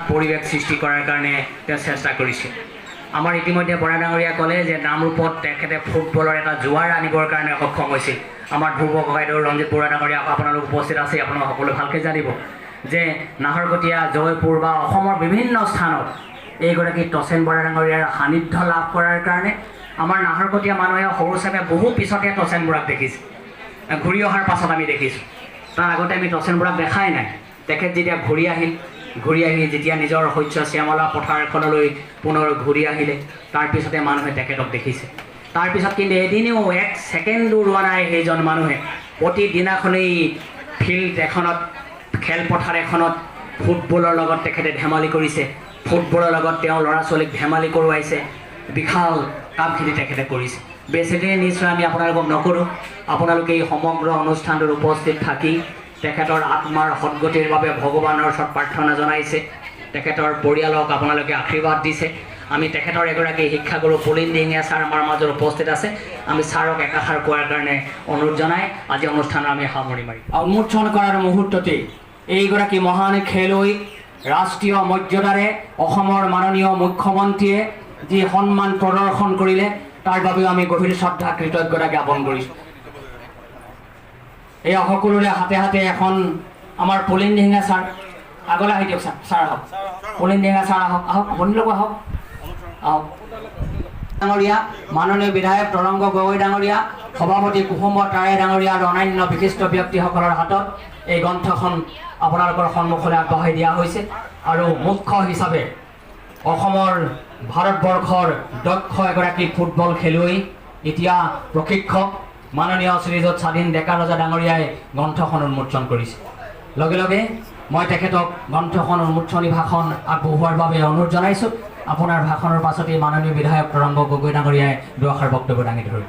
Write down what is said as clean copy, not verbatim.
পৰিৱেশ সৃষ্টি কৰাৰ কাৰণে তেওঁ চেষ্টা কৰিছে। আমাৰ ইতিমধ্যে বৰা ডাঙৰীয়া ক'লে যে নামৰূপত তেখেতে ফুটবলৰ এটা জোৱাৰ আনিবৰ কাৰণে সক্ষম হৈছিল। আমাৰ ধ্ৰুৱ ককাইদেউ ৰঞ্জিত বৰা ডাঙৰীয়া আপোনালোক উপস্থিত আছে, আপোনালোক সকলোৱে ভালকৈ জানিব যে নাহৰকটীয়া, জয়পুৰ বা অসমৰ বিভিন্ন স্থানত এইগৰাকী তচেন বৰা ডাঙৰীয়াৰ সান্নিধ্য লাভ কৰাৰ কাৰণে আমাৰ নাহৰকটীয়া মানুহে সৰু চামে বহু পিছতে তচেন বৰাক দেখিছে। ঘূৰি অহাৰ পাছত আমি দেখিছোঁ, তাৰ আগতে আমি তচেন বৰাক দেখাই নাই। তেখেত যেতিয়া ঘূৰি আহি যেতিয়া নিজৰ শস্য শ্যামলা পথাৰখনলৈ পুনৰ ঘূৰি আহিলে, তাৰপিছতে মানুহে তেখেতক দেখিছে। তাৰপিছত কিন্তু এদিনেও এক ছেকেণ্ডো ৰোৱা নাই সেইজন মানুহে। প্ৰতিদিনাখনেই ফিল্ড এখনত, খেলপথাৰ এখনত ফুটবলৰ লগত তেখেতে ধেমালি কৰিছে, ফুটবলৰ লগত তেওঁ ল'ৰা ছোৱালীক ধেমালি কৰোৱাইছে, বিশাল কামখিনি তেখেতে কৰিছে। বেছিদিন নিশ্চয় আমি আপোনালোকক নকৰোঁ। আপোনালোকে এই সমগ্ৰ অনুষ্ঠানটোত উপস্থিত থাকি তেখেতৰ আত্মাৰ সদ্গতিৰ বাবে ভগৱানৰ ওচৰত প্ৰাৰ্থনা জনাইছে, তেখেতৰ পৰিয়ালক আপোনালোকে আশীৰ্বাদ দিছে। আমি তেখেতৰ এগৰাকী শিক্ষাগুৰু পুলিন দিহিঙীয়া ছাৰ আমাৰ মাজত উপস্থিত আছে। আমি ছাৰক একাষাৰ কোৱাৰ কাৰণে অনুৰোধ জনাই আজি অনুষ্ঠানৰ আমি সামৰি মাৰিম। উন্মোচন কৰাৰ মুহূৰ্ততেই এইগৰাকী মহান খেলুৱৈ ৰাষ্ট্ৰীয় মৰ্যাদাৰে অসমৰ মাননীয় মুখ্যমন্ত্ৰীয়ে যি সন্মান প্ৰদৰ্শন কৰিলে, তাৰ বাবেও আমি গভীৰ শ্ৰদ্ধা কৃতজ্ঞতা জ্ঞাপন কৰিছোঁ। এই সকলোৰে হাতে হাতে এখন আমাৰ পুলিন দিহিঙীয়া ছাৰ আগলৈ আহি দিয়ক। ছাৰ আহক, পুলিন দিহিঙীয়া ছাৰ আহক, আপোনালোক আহক। ডাঙৰীয়া, মাননীয় বিধায়ক তৰংগ গগৈ ডাঙৰীয়া, সভাপতি কুসুম্বৰ তাৰে ডাঙৰীয়া আৰু অন্যান্য বিশিষ্ট ব্যক্তিসকলৰ হাতত এই গ্ৰন্থখন আপোনালোকৰ সন্মুখলৈ আগবঢ়াই দিয়া হৈছে। আৰু মুখ্য হিচাপে অসমৰ, ভাৰতবৰ্ষৰ দক্ষ এগৰাকী ফুটবল খেলুৱৈ, এতিয়া প্ৰশিক্ষক মাননীয় শ্ৰীযুত স্বাধীন ডেকা ৰজা ডাঙৰীয়াই গ্ৰন্থখন উন্মোচন কৰিছে। লগে লগে মই তেখেতক গ্ৰন্থখন উন্মোচনী ভাষণ আগবঢ়োৱাৰ বাবে অনুৰোধ জনাইছোঁ। আপোনাৰ ভাষণৰ পাছতেই মাননীয় বিধায়ক তৰংগ গগৈ ডাঙৰীয়াই দুআষাৰ বক্তব্য দাঙি ধৰিব।